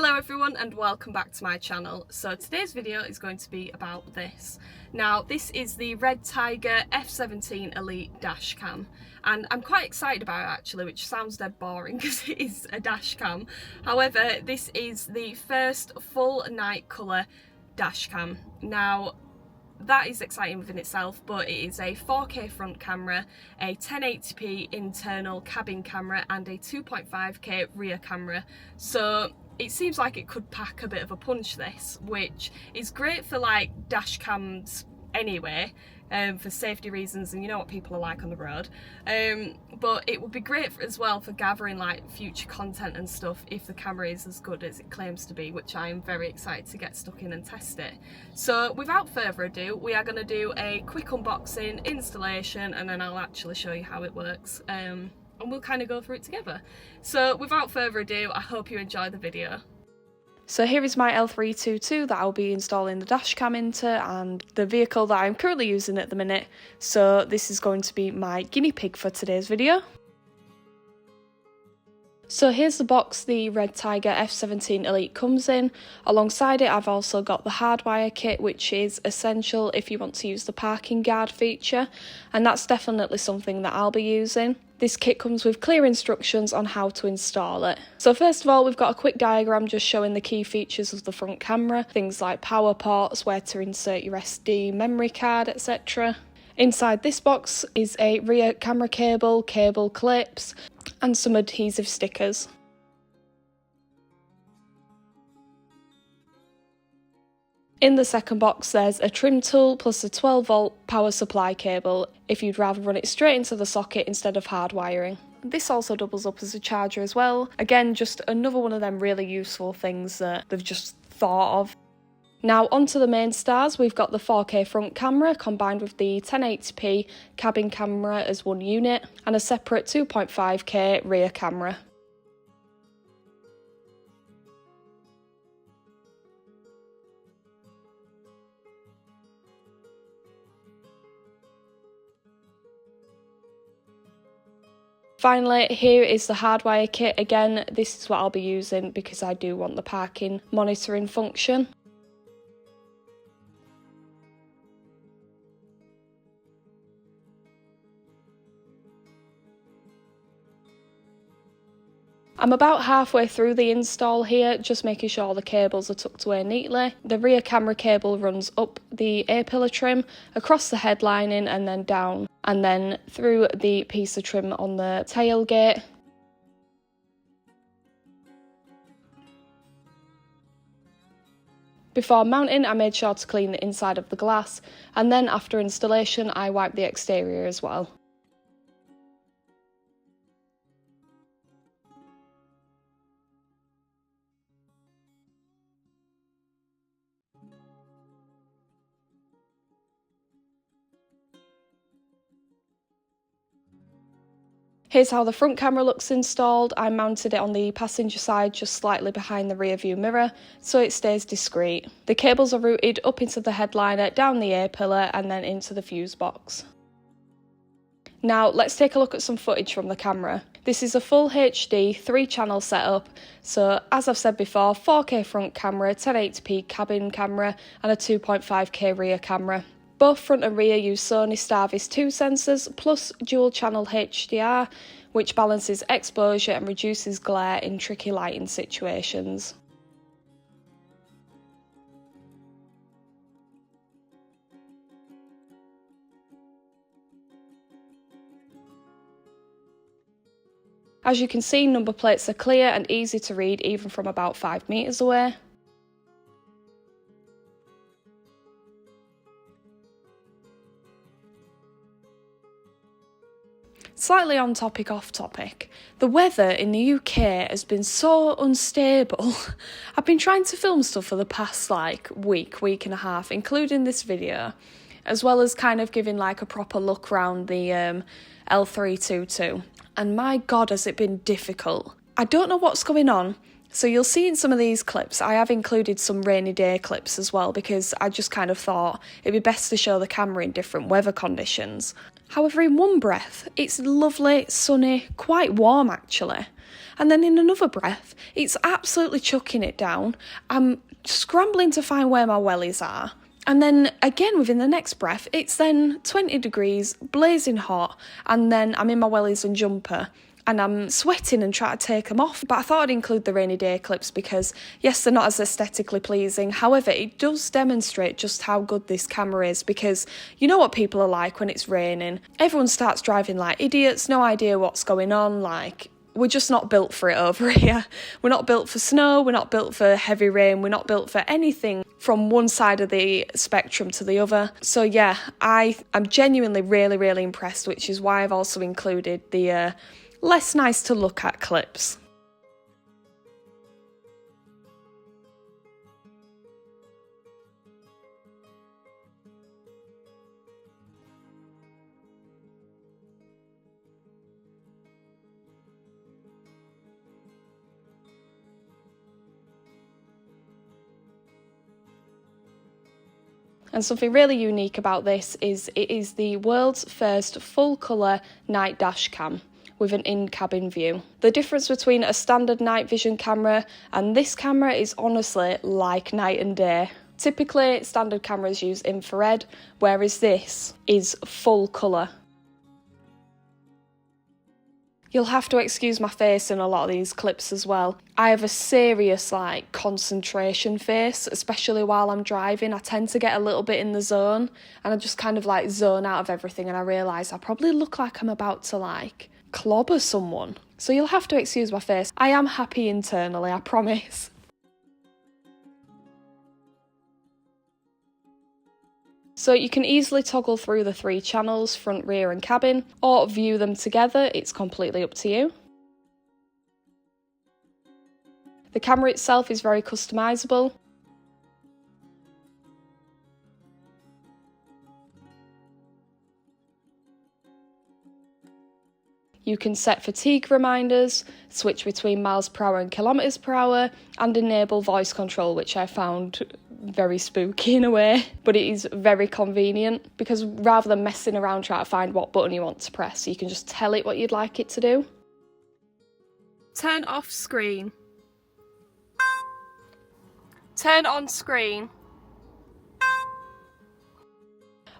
Hello everyone and welcome back to my channel. So today's video is going to be about this. Now this is the Redtiger F17 Elite dash cam and I'm quite excited about it actually, which sounds dead boring because it is a dash cam. However, this is the first full night colour dash cam. Now that is exciting within itself, but it is a 4K front camera, a 1080p internal cabin camera and a 2.5K rear camera. So it seems like it could pack a bit of a punch, this, which is great for like dash cams anyway, for safety reasons, and you know what people are like on the road, but it would be great as well for gathering like future content and stuff if the camera is as good as it claims to be, which I am very excited to get stuck in and test it. So without further ado, we are going to do a quick unboxing, installation, and then I'll actually show you how it works, and we'll kind of go through it together. So without further ado, I hope you enjoy the video. So here is my L322 that I'll be installing the dash cam into, and the vehicle that I'm currently using at the minute. So this is going to be my guinea pig for today's video. So here's the box the Redtiger F17 Elite comes in. Alongside it I've also got the hardwire kit, which is essential if you want to use the parking guard feature, and that's definitely something that I'll be using. This kit comes with clear instructions on how to install it. So first of all, we've got a quick diagram just showing the key features of the front camera, things like power ports, where to insert your SD memory card, etc. Inside this box is a rear camera cable, cable clips, and some adhesive stickers. In the second box there's a trim tool plus a 12-volt power supply cable if you'd rather run it straight into the socket instead of hardwiring. This also doubles up as a charger as well. Again, just another one of them really useful things that they've just thought of. Now onto the main stars, we've got the 4K front camera combined with the 1080p cabin camera as one unit and a separate 2.5K rear camera. Finally, here is the hardwire kit. Again, this is what I'll be using because I do want the parking monitoring function. I'm about halfway through the install here, just making sure all the cables are tucked away neatly. The rear camera cable runs up the A-pillar trim, across the headlining and then down, and then through the piece of trim on the tailgate. Before mounting, I made sure to clean the inside of the glass, and then after installation I wiped the exterior as well. Here's how the front camera looks installed. I mounted it on the passenger side just slightly behind the rear view mirror so it stays discreet. The cables are routed up into the headliner, down the A-pillar and then into the fuse box. Now let's take a look at some footage from the camera. This is a full HD 3-channel setup, so as I've said before, 4K front camera, 1080p cabin camera and a 2.5K rear camera. Both front and rear use Sony Starvis 2 sensors plus dual channel HDR, which balances exposure and reduces glare in tricky lighting situations. As you can see, number plates are clear and easy to read even from about 5 meters away. Slightly on topic, off topic, the weather in the UK has been so unstable. I've been trying to film stuff for the past week and a half, including this video, as well as kind of giving like a proper look around the L322, and my god has it been difficult. I don't know what's going on. So you'll see in some of these clips, I have included some rainy day clips as well because I just kind of thought it'd be best to show the camera in different weather conditions. However, in one breath, it's lovely, sunny, quite warm actually. And then in another breath, it's absolutely chucking it down. I'm scrambling to find where my wellies are. And then again, within the next breath, it's then 20 degrees, blazing hot, and then I'm in my wellies and jumper, and I'm sweating and trying to take them off. But I thought I'd include the rainy day clips because, yes, they're not as aesthetically pleasing. However, it does demonstrate just how good this camera is, because you know what people are like when it's raining. Everyone starts driving like idiots, no idea what's going on, like... We're just not built for it over here. We're not built for snow, we're not built for heavy rain, we're not built for anything from one side of the spectrum to the other. So yeah, I'm genuinely really impressed, which is why I've also included the less nice to look at clips. And something really unique about this is it is the world's first full colour night dash cam with an in-cabin view. The difference between a standard night vision camera and this camera is honestly like night and day. Typically, standard cameras use infrared, whereas this is full colour. You'll have to excuse my face in a lot of these clips as well. I have a serious concentration face, especially while I'm driving. I tend to get a little bit in the zone and I just kind of zone out of everything, and I realise I probably look like I'm about to clobber someone. So you'll have to excuse my face. I am happy internally, I promise. So you can easily toggle through the 3 channels, front, rear and cabin, or view them together, it's completely up to you. The camera itself is very customisable. You can set fatigue reminders, switch between miles per hour and kilometres per hour, and enable voice control, which I found very spooky in a way, but it is very convenient because rather than messing around trying to find what button you want to press, you can just tell it what you'd like it to do. Turn off screen. Turn on screen.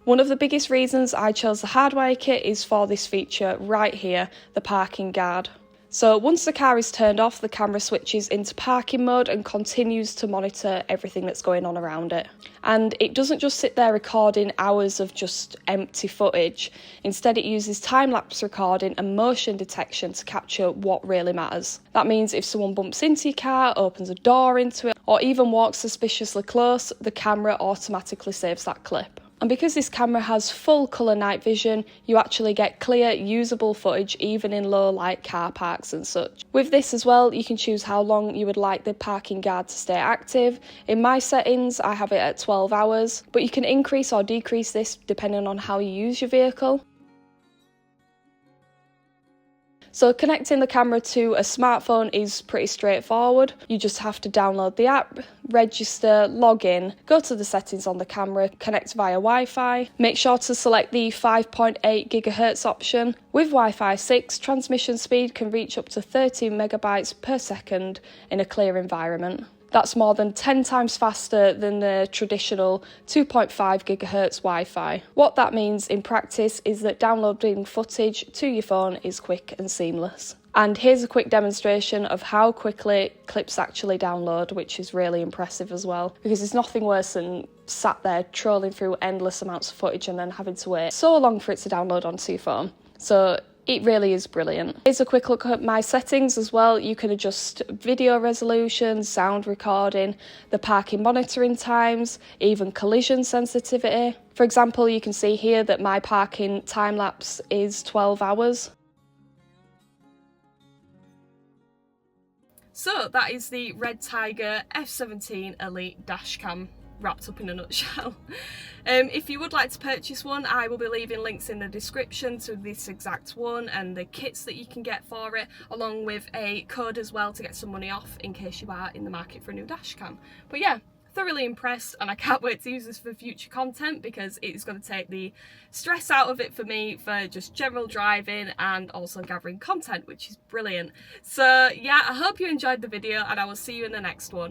One of the biggest reasons I chose the hardwire kit is for this feature right here, the parking guard. So once the car is turned off, the camera switches into parking mode and continues to monitor everything that's going on around it. And it doesn't just sit there recording hours of just empty footage. Instead, it uses time-lapse recording and motion detection to capture what really matters. That means if someone bumps into your car, opens a door into it, or even walks suspiciously close, the camera automatically saves that clip. And because this camera has full colour night vision, you actually get clear, usable footage even in low light car parks and such. With this as well, you can choose how long you would like the parking guard to stay active. In my settings, I have it at 12 hours, but you can increase or decrease this depending on how you use your vehicle. So connecting the camera to a smartphone is pretty straightforward. You just have to download the app, register, log in, go to the settings on the camera, connect via Wi-Fi. Make sure to select the 5.8 GHz option. With Wi-Fi 6, transmission speed can reach up to 13 megabytes per second in a clear environment. That's more than 10 times faster than the traditional 2.5 GHz Wi-Fi. What that means in practice is that downloading footage to your phone is quick and seamless. And here's a quick demonstration of how quickly clips actually download, which is really impressive as well, because there's nothing worse than sat there trolling through endless amounts of footage and then having to wait so long for it to download onto your phone. So it really is brilliant. Here's a quick look at my settings as well. You can adjust video resolution, sound recording, the parking monitoring times, even collision sensitivity. For example, you can see here that my parking time lapse is 12 hours. So that is the Redtiger F17 Elite dashcam wrapped up in a nutshell. If you would like to purchase one, I will be leaving links in the description to this exact one and the kits that you can get for it, along with a code as well to get some money off in case you are in the market for a new dashcam. But yeah, thoroughly impressed, and I can't wait to use this for future content because it's going to take the stress out of it for me for just general driving and also gathering content, which is brilliant. So yeah, I hope you enjoyed the video and I will see you in the next one.